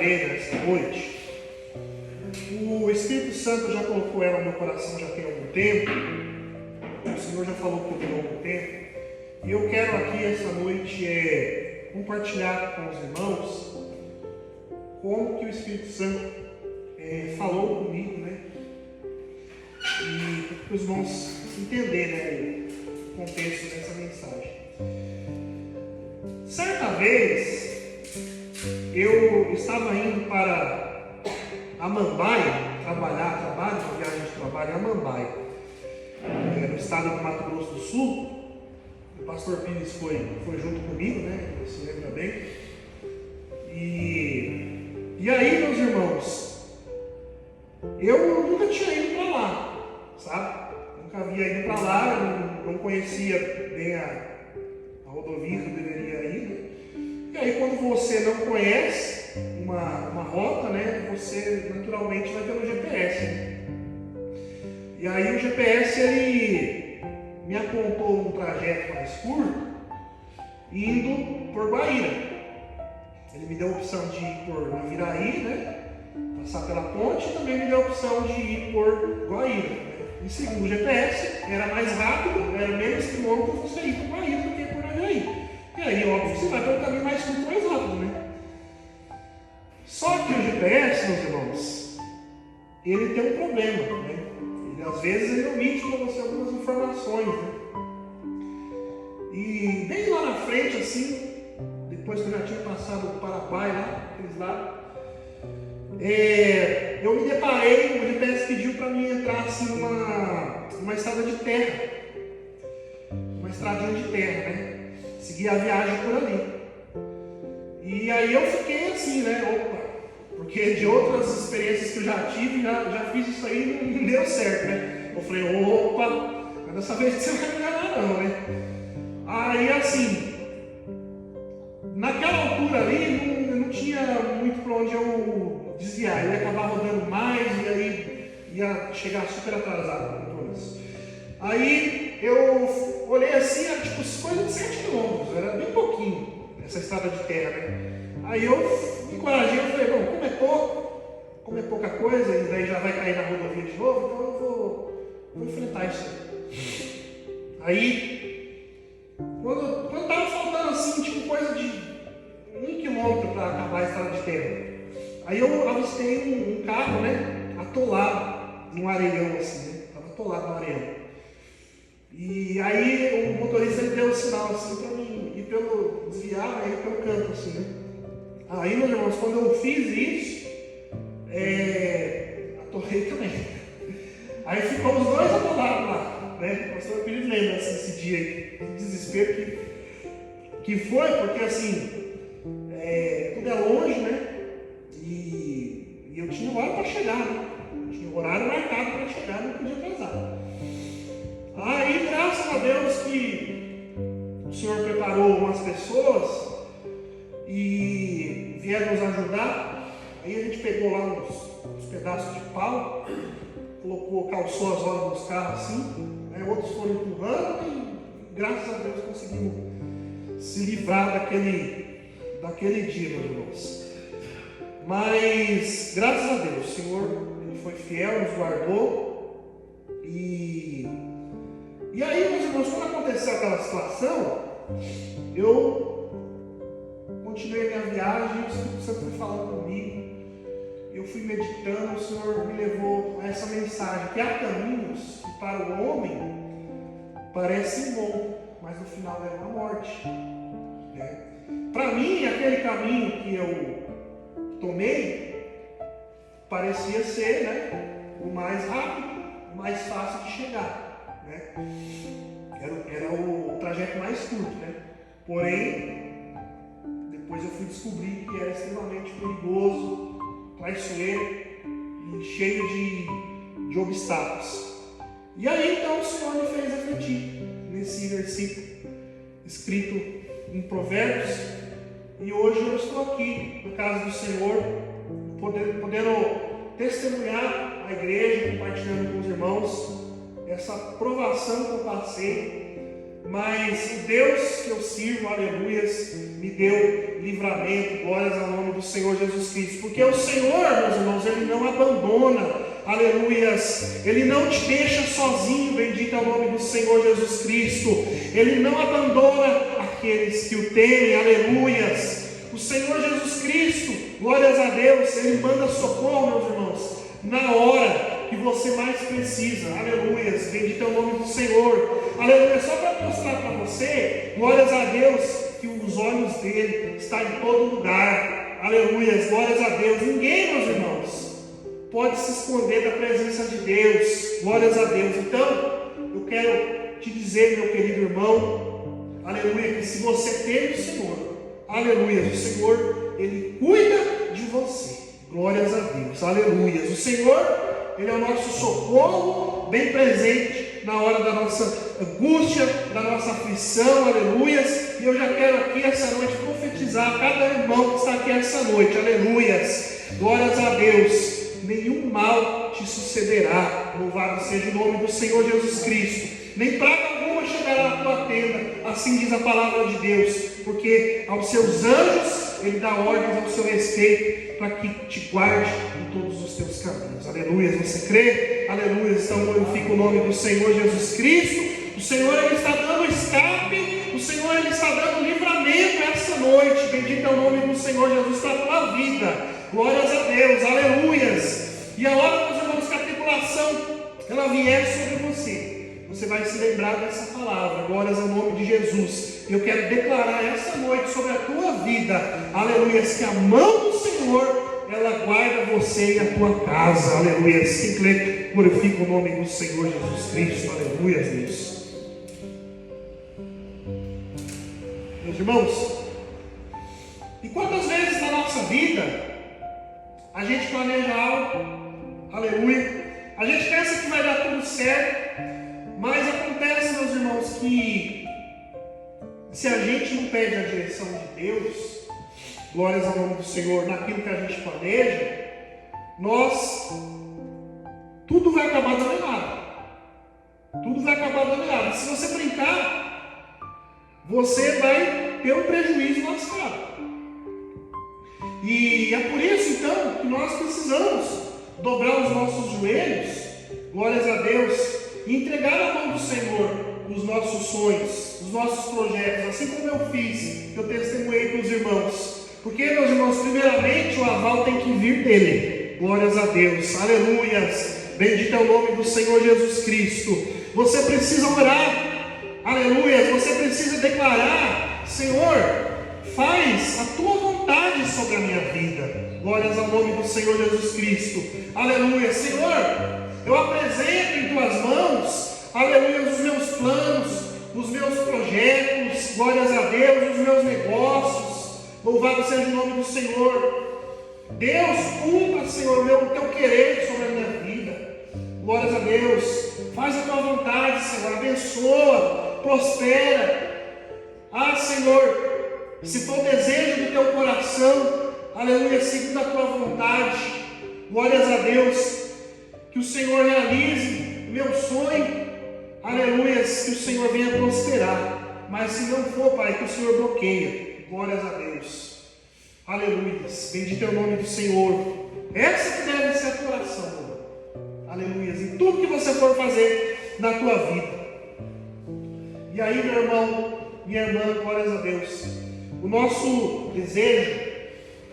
igreja esta noite, o Espírito Santo já colocou ela no meu coração já tem algum tempo, o Senhor já falou comigo há algum tempo, e eu quero aqui esta noite compartilhar com os irmãos como que o Espírito Santo falou comigo, né? E para os irmãos entenderem, né, o contexto dessa mensagem. Certa vez, eu estava indo para Amambaia, trabalho, uma viagem de trabalho em Amambaia, no estado do Mato Grosso do Sul. O pastor Pires foi junto comigo, né? Você lembra bem? E aí, meus irmãos, eu nunca tinha ido para lá, sabe? Nunca havia ido para lá, não conhecia bem a rodovia que eu deveria ir, né? E aí, quando você não conhece uma rota, né, você naturalmente vai pelo GPS, né? E aí o GPS, ele me apontou um trajeto mais curto, indo por Guaíra. Ele me deu a opção de ir por Naviraí, né, passar pela ponte, e também me deu a opção de ir por Guaíra, né? E segundo o GPS, era mais rápido, era menos quilômetros você ir por Guaíra do que por Naviraí. E aí, óbvio, você vai pelo caminho mais curto, mais rápido, né? Só que o GPS, meus irmãos, ele tem um problema, né? Às vezes ele omite para você algumas informações, né? E bem lá na frente, assim, depois que eu já tinha passado o Paraguai lá, aqueles lá, eu me deparei, o GPS pediu para mim entrar assim numa estrada de terra, uma estradinha de terra, né? Seguir a viagem por ali. E aí eu fiquei assim, né? Opa! Porque de outras experiências que eu já tive, já fiz isso aí e não deu certo, né? Eu falei, opa, mas dessa vez você não vai me enganar não, né? Aí assim, naquela altura ali, não tinha muito para onde eu desviar. Eu ia acabar rodando mais e aí ia chegar super atrasado com isso. Aí eu olhei assim, era tipo coisa de 7 quilômetros, era bem pouquinho essa estrada de terra, né? Aí eu me encorajei, eu falei, bom, como é pouca coisa, e daí já vai cair na rodovia de novo, então eu vou enfrentar isso aí. Aí, quando estava faltando assim, tipo coisa de 1 quilômetro para acabar a estrada de terra, aí eu avistei um carro, né, atolado num areião assim, né, estava atolado no areião. E aí o motorista ele deu um sinal assim para mim ir pelo desviar, né, ir pelo canto assim, né. Aí, meus irmãos, quando eu fiz isso, atolei também. Aí ficou os dois atolados lá, né? O pastor Pires lembra assim, esse dia aí, que desespero que foi, porque assim, tudo é longe, né? E eu tinha hora para chegar, né? Eu tinha horário marcado para chegar, não podia atrasar. Aí, graças a Deus que o Senhor preparou umas pessoas e vieram nos ajudar. Aí a gente pegou lá uns pedaços de pau, calçou as rodas dos carros assim, né? Outros foram empurrando e graças a Deus conseguimos se livrar daquele dia, meus irmãos. Mas graças a Deus, o Senhor ele foi fiel, nos guardou. E aí, meus irmãos, quando aconteceu aquela situação, eu continuei minha viagem, o Espírito Santo foi falando comigo, eu fui meditando, o Senhor me levou a essa mensagem, que há caminhos que para o homem parecem bons, mas no final levam à morte, né? Para mim, aquele caminho que eu tomei parecia ser, né, o mais rápido, o mais fácil de chegar, né? Era o trajeto mais curto, né? Porém, depois eu fui descobrir que era extremamente perigoso, traiçoeiro e cheio de obstáculos. E aí então o Senhor me fez refletir nesse versículo escrito em Provérbios. E hoje eu estou aqui na casa do Senhor, podendo testemunhar a igreja, compartilhando com os irmãos essa provação que eu passei mas o Deus que eu sirvo, aleluias, me deu livramento, glórias ao nome do Senhor Jesus Cristo, porque o Senhor, meus irmãos, Ele não abandona, aleluias, Ele não te deixa sozinho, bendito é o nome do Senhor Jesus Cristo, Ele não abandona aqueles que o temem, aleluias. O Senhor Jesus Cristo, glórias a Deus, Ele manda socorro, meus irmãos, na hora que você mais precisa, aleluias, bendito é o nome do Senhor, aleluia. Só para mostrar para você, glórias a Deus, que os olhos dele estão em todo lugar, aleluias, glórias a Deus. Ninguém, meus irmãos, pode se esconder da presença de Deus, glórias a Deus. Então, eu quero te dizer, meu querido irmão, aleluia, que se você tem o Senhor, aleluia, o Senhor, Ele cuida de você, glórias a Deus, aleluia. O Senhor, Ele é o nosso socorro bem presente na hora da nossa angústia, da nossa aflição, aleluias. E eu já quero aqui essa noite profetizar a cada irmão que está aqui essa noite, aleluias, glórias a Deus. Nenhum mal te sucederá, louvado seja o nome do Senhor Jesus Cristo, nem praga alguma chegará à tua tenda, assim diz a palavra de Deus, porque aos seus anjos Ele dá ordens ao seu respeito, para que te guarde em todos os teus caminhos, aleluia. Você crê? Aleluia. Então glorifica o nome do Senhor Jesus Cristo. O Senhor, Ele está dando escape, o Senhor, Ele está dando livramento essa noite, bendito é o nome do Senhor Jesus para a tua vida, glórias a Deus, aleluias. E a hora, meus irmãos, que a tribulação ela vier sobre você, você vai se lembrar dessa palavra, glórias ao nome de Jesus. Eu quero declarar essa noite sobre a tua vida, aleluia, que a mão do Senhor, ela guarda você e a tua casa, aleluia. Quem crê, glorifica o nome do Senhor Jesus Cristo, aleluia, Deus. Meus irmãos, e quantas vezes na nossa vida a gente planeja algo, aleluia, a gente pensa que vai dar tudo certo, mas acontece, meus irmãos, que se a gente não pede a direção de Deus, glórias ao nome do Senhor, naquilo que a gente planeja, tudo vai acabar dando errado. Tudo vai acabar dando errado. Se você brincar, você vai ter um prejuízo lascado. E é por isso, então, que nós precisamos dobrar os nossos joelhos, glórias a Deus, e entregar na mão do Senhor os nossos sonhos, os nossos projetos, assim como eu fiz, que eu testemunhei para os irmãos. Porque, meus irmãos, primeiramente o aval tem que vir dele, glórias a Deus, aleluias, bendito é o nome do Senhor Jesus Cristo. Você precisa orar, aleluias, você precisa declarar: Senhor, faz a tua vontade sobre a minha vida, glórias ao nome do Senhor Jesus Cristo, aleluia. Senhor, eu apresento em tuas mãos, aleluia, os meus planos, os meus projetos, glórias a Deus, os meus negócios, louvado seja o nome do Senhor. Deus, cumpra, Senhor, o teu querer sobre a minha vida, glórias a Deus. Faz a tua vontade, Senhor, abençoa, prospera. Senhor, se for o desejo do teu coração, aleluia, segundo a tua vontade, glórias a Deus, que o Senhor realize o meu sonho, aleluia, que o Senhor venha prosperar. Mas se não for, Pai, que o Senhor bloqueia, glórias a Deus, aleluia, bendito é o nome do Senhor. Essa que deve ser a tua oração, aleluia, em tudo que você for fazer na tua vida. E aí, meu irmão, minha irmã, glórias a Deus, o nosso desejo,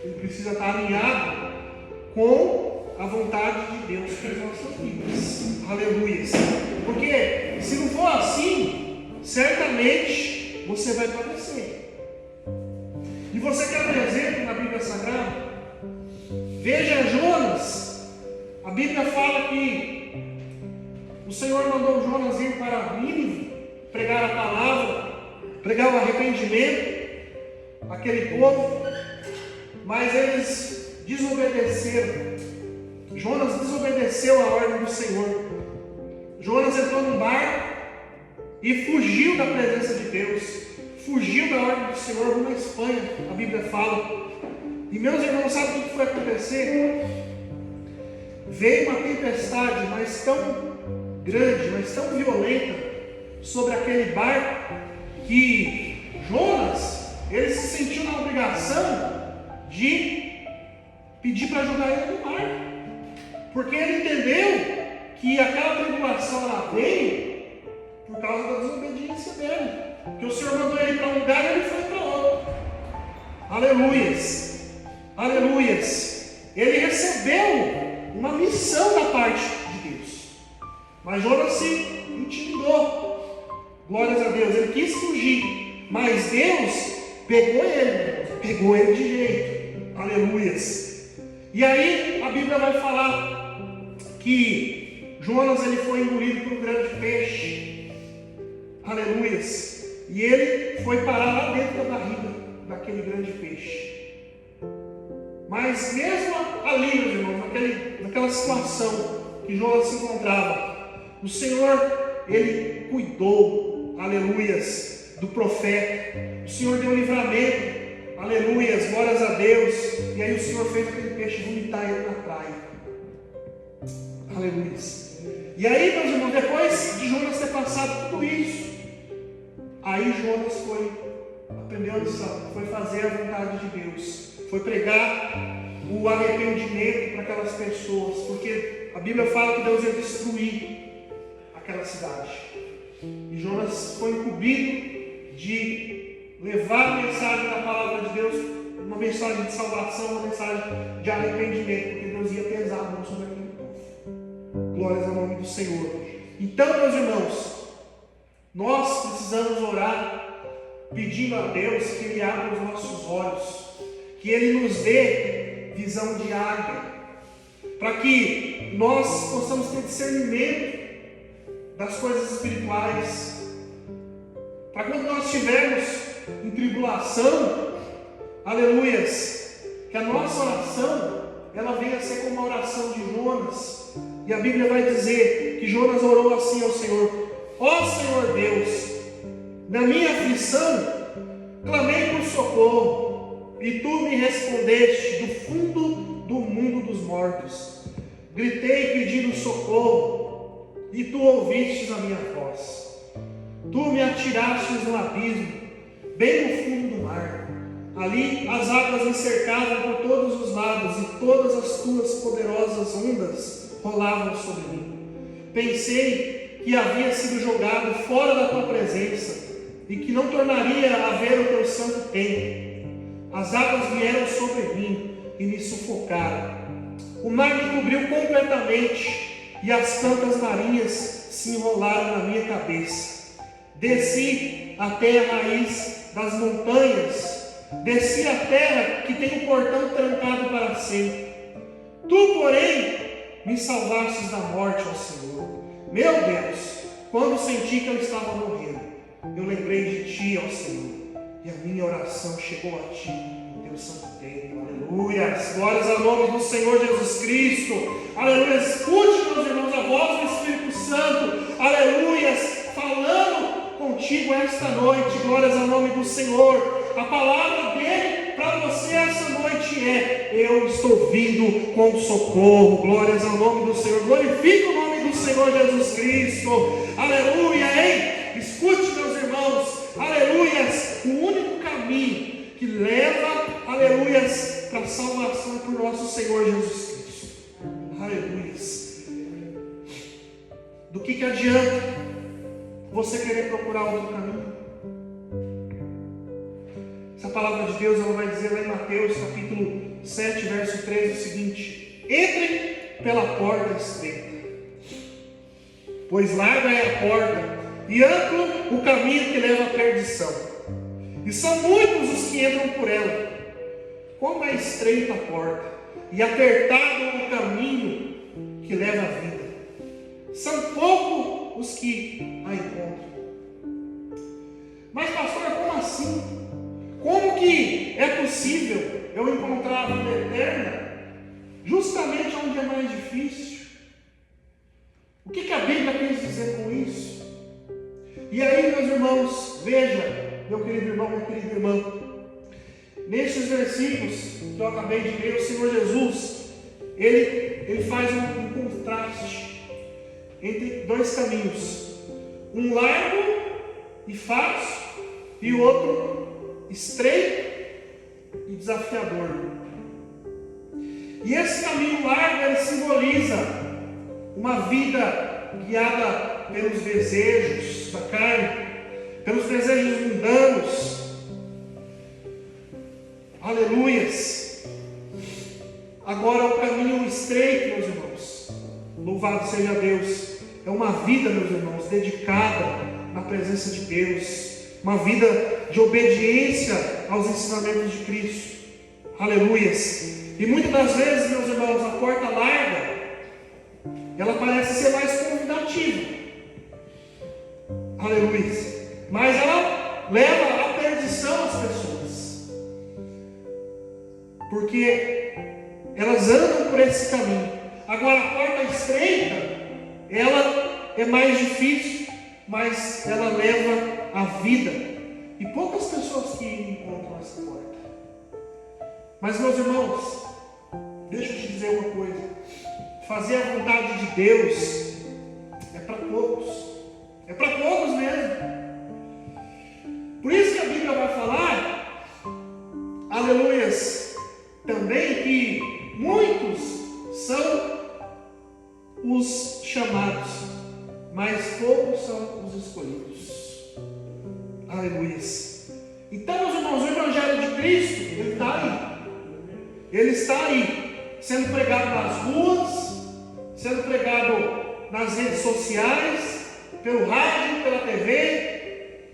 ele precisa estar alinhado com a vontade de Deus para as nossas vidas, aleluia. Porque se não for assim, certamente você vai padecer. E você quer um exemplo na Bíblia Sagrada? Veja Jonas. A Bíblia fala que o Senhor mandou Jonas ir para Nínive, pregar a palavra, pregar o arrependimento àquele povo, mas eles desobedeceram. Jonas desobedeceu a ordem do Senhor. Jonas entrou num barco e fugiu da presença de Deus, fugiu da ordem do Senhor, rumo à Espanha, a Bíblia fala. E meus irmãos, sabe o que foi acontecer? Veio uma tempestade, mas tão grande, mas tão violenta, sobre aquele barco, que Jonas, ele se sentiu na obrigação de pedir para jogar ele no mar. Porque ele entendeu que aquela tribulação ela veio por causa da desobediência dele. Que o Senhor mandou ele para um lugar e ele foi para outro. Aleluias! Aleluias! Ele recebeu uma missão da parte de Deus. Mas Jonas se intimidou. Glórias a Deus. Ele quis fugir. Mas Deus pegou ele de jeito. Aleluias! E aí a Bíblia vai falar que Jonas ele foi engolido por um grande peixe. Aleluias! E ele foi parar lá dentro da barriga daquele grande peixe. Mas mesmo ali, meus irmãos, naquela situação que Jonas se encontrava, o Senhor, ele cuidou, aleluias, do profeta. O Senhor deu livramento, aleluias, glórias a Deus. E aí o Senhor fez aquele peixe vomitar ele na praia. Aleluias. E aí, meus irmãos, depois de Jonas ter passado tudo isso, aí Jonas aprendeu a lição, foi fazer a vontade de Deus, foi pregar o arrependimento para aquelas pessoas, porque a Bíblia fala que Deus ia destruir aquela cidade. E Jonas foi incumbido de levar a mensagem da palavra de Deus, uma mensagem de salvação, uma mensagem de arrependimento, porque Deus ia pesar a mão sobre aquele povo. Glórias ao nome do Senhor. Então, meus irmãos, nós precisamos orar pedindo a Deus que Ele abra os nossos olhos, que Ele nos dê visão de águia, para que nós possamos ter discernimento das coisas espirituais, para quando nós estivermos em tribulação, aleluias, que a nossa oração ela venha a ser como a oração de Jonas. E a Bíblia vai dizer que Jonas orou assim ao Senhor: ó Senhor Deus, na minha aflição clamei por socorro, e tu me respondeste do fundo do mundo dos mortos. Gritei pedindo socorro, e tu ouvistes a minha voz. Tu me atirastes no abismo, bem no fundo do mar. Ali as águas me cercavam por todos os lados, e todas as tuas poderosas ondas rolavam sobre mim. Pensei que havia sido jogado fora da tua presença, e que não tornaria a ver o teu santo templo. As águas vieram sobre mim e me sufocaram. O mar me cobriu completamente, e as plantas marinhas se enrolaram na minha cabeça. Desci até a raiz das montanhas, desci a terra que tem um portão trancado para sempre. Tu, porém, me salvastes da morte, ó Senhor. Meu Deus, quando senti que eu estava morrendo, eu lembrei de Ti, ó Senhor, e a minha oração chegou a Ti, no Teu santo templo. Aleluias, glórias ao nome do Senhor Jesus Cristo. Aleluia, escute, meus irmãos, a voz do Espírito Santo, aleluias, falando contigo esta noite. Glórias ao nome do Senhor. A palavra dele para você essa noite é: eu estou vindo com socorro. Glórias ao nome do Senhor. Glorifique o nome do Senhor Jesus Cristo. Aleluia, hein? Escute, meus irmãos, aleluias, o único caminho que leva, aleluias, para a salvação é por nosso Senhor Jesus Cristo. Aleluias. Do que adianta você querer procurar outro caminho? Essa palavra de Deus, ela vai dizer lá em Mateus capítulo 7, verso 13, o seguinte: entrem pela porta estreita, pois larga é a porta e amplo o caminho que leva à perdição, e são muitos os que entram por ela. Como é estreita a porta e apertado o caminho que leva à vida, são poucos os que a encontram. Mas pastor, como assim? Como que é possível eu encontrar a vida eterna justamente onde é mais difícil? O que a Bíblia quis dizer com isso? E aí, meus irmãos, veja, meu querido irmão, minha querida irmã, nesses versículos que eu acabei de ler, o Senhor Jesus, ele faz um contraste entre dois caminhos, um largo e fácil e o outro estreito e desafiador. E esse caminho largo, ele simboliza uma vida guiada pelos desejos da carne, pelos desejos mundanos. Aleluias. Agora o caminho estreito, meus irmãos, louvado seja Deus, é uma vida, meus irmãos, dedicada na presença de Deus, uma vida de obediência aos ensinamentos de Cristo. Aleluias. E muitas das vezes, meus irmãos, a porta larga, ela parece ser mais convidativa. Aleluias. Mas ela leva à perdição as pessoas, porque elas andam por esse caminho. Agora a porta estreita, ela é mais difícil, mas ela leva à vida. E poucas pessoas que encontram essa porta. Mas, meus irmãos, deixa eu te dizer uma coisa: fazer a vontade de Deus é para poucos. É para poucos mesmo. Por isso que a Bíblia vai falar, aleluias, também que muitos são os chamados, mas poucos são os escolhidos. Aleluias. Então, meus irmãos, o Evangelho de Cristo, ele está aí. Ele está aí, sendo pregado nas ruas, sendo pregado nas redes sociais, pelo rádio, pela TV.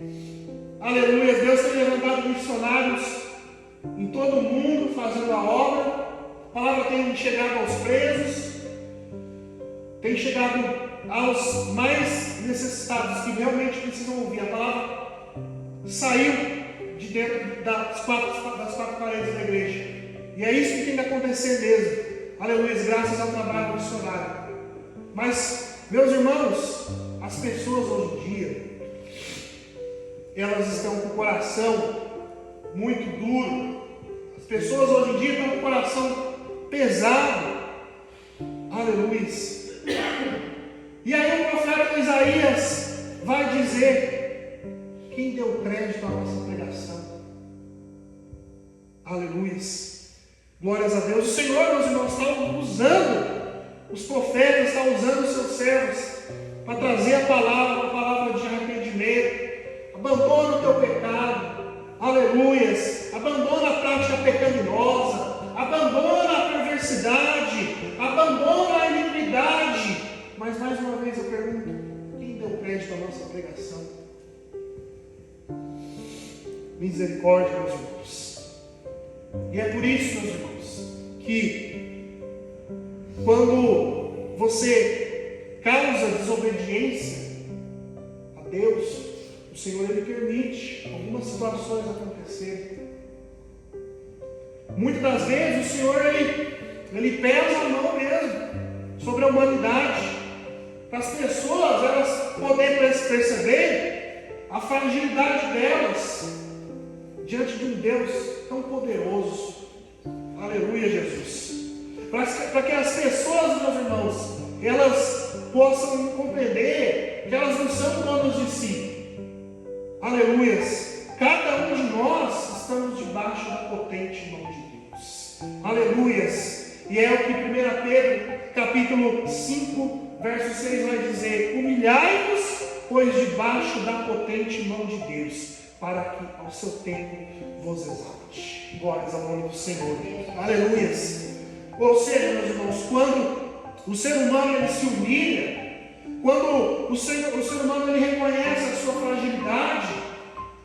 Aleluia. Deus tem levantado missionários em todo o mundo, fazendo a obra. A palavra tem chegado aos presos, tem chegado aos mais necessitados, que realmente precisam ouvir. A palavra saiu de dentro das quatro paredes da igreja. E é isso que tem que acontecer mesmo. Aleluia, graças ao trabalho missionário. Mas, meus irmãos, as pessoas hoje em dia, elas estão com o coração muito duro. As pessoas hoje em dia estão com o coração pesado. Aleluia. E aí o profeta Isaías vai dizer: quem deu crédito à nossa pregação? Aleluia. Glórias a Deus. O Senhor, meus irmãos, está usando os profetas, está usando os seus servos para trazer a palavra de arrependimento. Abandona o teu pecado. Aleluias. Abandona a prática pecaminosa. Abandona a perversidade. Abandona a iniquidade. Mas mais uma vez eu pergunto: quem deu crédito à nossa pregação? Misericórdia, meus irmãos. E é por isso, meus irmãos, que quando você causa desobediência a Deus, o Senhor, Ele permite algumas situações acontecerem. Muitas das vezes o Senhor, Ele pesa a mão mesmo sobre a humanidade, para as pessoas elas poderem perceber a fragilidade delas diante de um Deus tão poderoso. Aleluia, Jesus. Para que as pessoas, meus irmãos, elas possam compreender que elas não são donas de si. Aleluias. Cada um de nós estamos debaixo da potente mão de Deus. Aleluias. E é o que 1 Pedro, capítulo 5, verso 6 vai dizer: humilhai-vos, pois debaixo da potente mão de Deus, para que ao seu tempo vos exalte. Glórias ao nome do Senhor. Aleluias. Ou seja, meus irmãos, quando o ser humano ele se humilha, quando o ser humano ele reconhece a sua fragilidade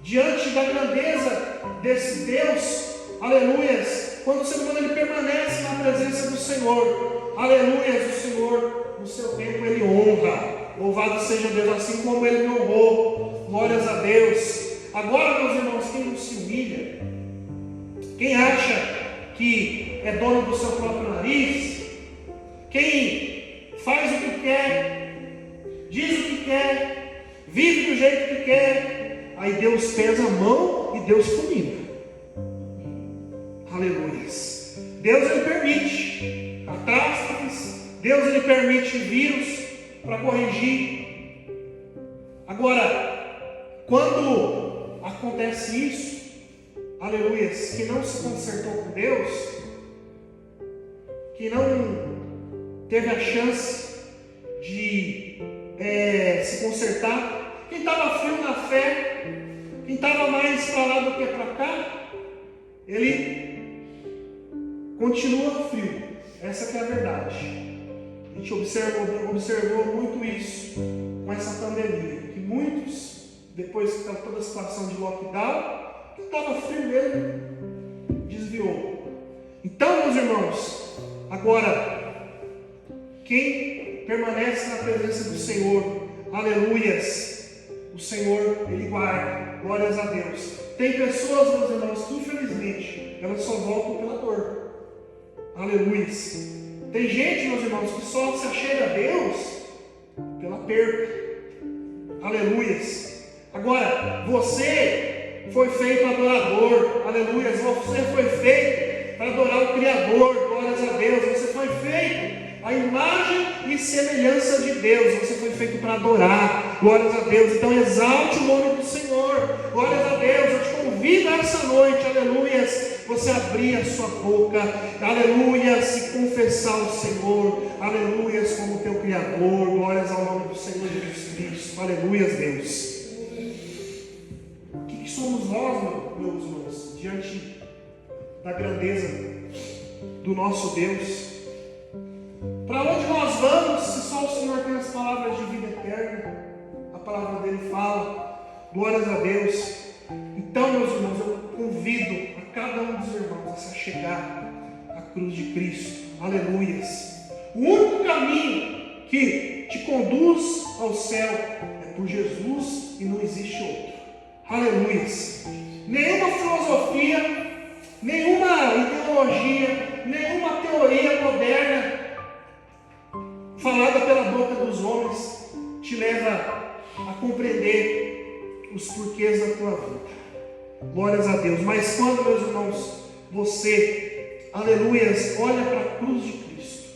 diante da grandeza desse Deus, aleluias, quando o ser humano ele permanece na presença do Senhor, aleluias, o Senhor no seu tempo ele honra. Louvado seja Deus, assim como ele me honrou. Glórias a Deus. Agora, meus irmãos, quem não se humilha, quem acha que é dono do seu próprio nariz, quem faz o que quer, diz o que quer, vive do jeito que quer, aí Deus pesa a mão e Deus fulmina. Aleluia. Deus ele permite catástrofes, Deus ele permite vírus para corrigir. Agora, quando acontece isso, aleluias, que não se consertou com Deus, que não teve a chance de se consertar, quem estava frio na fé, quem estava mais para lá do que para cá, ele continua frio. Essa que é a verdade. A gente observou muito isso com essa pandemia, que muitos, depois que toda a situação de lockdown, que estava frio mesmo, desviou. Então, meus irmãos, agora, quem permanece na presença do Senhor, aleluias, o Senhor, Ele guarda, glórias a Deus. Tem pessoas, meus irmãos, que infelizmente, elas só voltam pela dor, aleluias. Tem gente, meus irmãos, que só se achega a Deus pela perda, aleluias. Agora, você foi feito adorador, aleluias. Você foi feito para adorar o Criador, glórias a Deus. Você foi feito a imagem e semelhança de Deus. Você foi feito para adorar, glórias a Deus. Então exalte o nome do Senhor, glórias a Deus. Eu te convido essa noite, aleluias, você abrir a sua boca, aleluias, e confessar o Senhor, aleluias, como teu Criador, glórias ao nome do Senhor Jesus Cristo, aleluias, Deus. O que somos nós, meus irmãos, diante da grandeza do nosso Deus? Para onde nós vamos, se só o Senhor tem as palavras de vida eterna? A palavra dele fala, glórias a Deus. Então, meus irmãos, eu convido a cada um dos irmãos a se achegar à cruz de Cristo, aleluias. O único caminho que te conduz ao céu é por Jesus e não existe outro, aleluias. Nenhuma filosofia, nenhuma ideologia, nenhuma teoria moderna falada pela boca dos homens te leva a compreender os porquês da tua vida. Glórias a Deus. Mas quando, meus irmãos, você, aleluias, olha para a cruz de Cristo,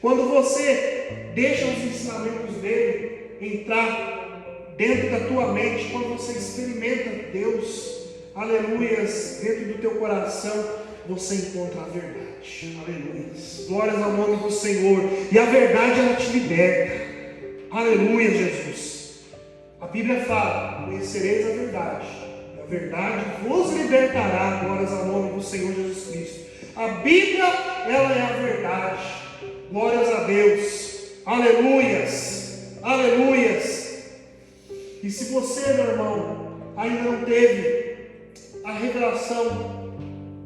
quando você deixa os ensinamentos dele entrar dentro da tua mente, quando você experimenta Deus, aleluias, dentro do teu coração, você encontra a verdade, aleluias, glórias ao nome do Senhor, e a verdade ela te liberta, aleluia, Jesus. A Bíblia fala, conhecereis a verdade, e a verdade vos libertará, glórias ao nome do Senhor Jesus Cristo. A Bíblia, ela é a verdade, glórias a Deus, aleluias, aleluias. E se você, meu irmão, ainda não teve a revelação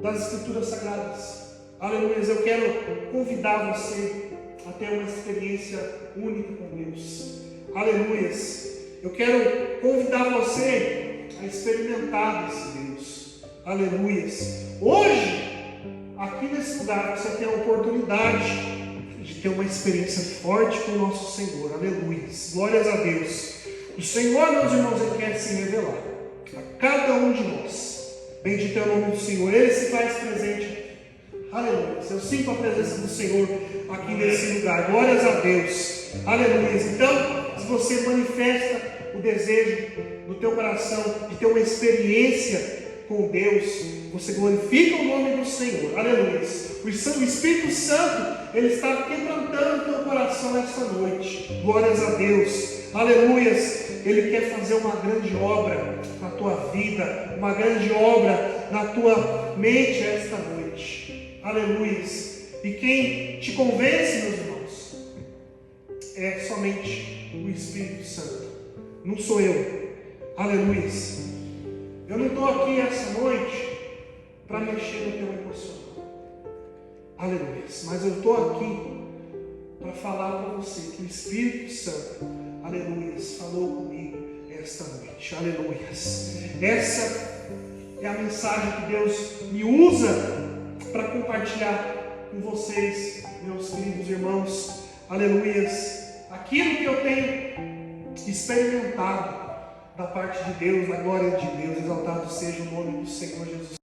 das Escrituras Sagradas, aleluias, eu quero convidar você a ter uma experiência única com Deus, aleluias. Eu quero convidar você a experimentar desse Deus, aleluias. Hoje, aqui nesse lugar, você tem a oportunidade de ter uma experiência forte com o nosso Senhor, aleluias, glórias a Deus. O Senhor, meus irmãos, Ele quer se revelar a cada um de nós. Bendito é o nome do Senhor, Ele se faz presente, aleluias. Eu sinto a presença do Senhor aqui nesse lugar, glórias a Deus, aleluias. Então, se você manifesta o desejo no teu coração de ter uma experiência com Deus, você glorifica o nome do Senhor, aleluia. O Espírito Santo, Ele está quebrantando o teu coração esta noite, glórias a Deus, aleluia. Ele quer fazer uma grande obra na tua vida, uma grande obra na tua mente esta noite, aleluia. E quem te convence, meus irmãos, é somente o Espírito Santo, não sou eu, aleluia. Eu não estou aqui essa noite para mexer no teu emocional, aleluia, mas eu estou aqui para falar para você que o Espírito Santo, aleluia, falou comigo esta noite, aleluia. Essa é a mensagem que Deus me usa para compartilhar com vocês, meus queridos irmãos, aleluia, aquilo que eu tenho experimentado da parte de Deus, da glória de Deus. Exaltado seja o nome do Senhor Jesus.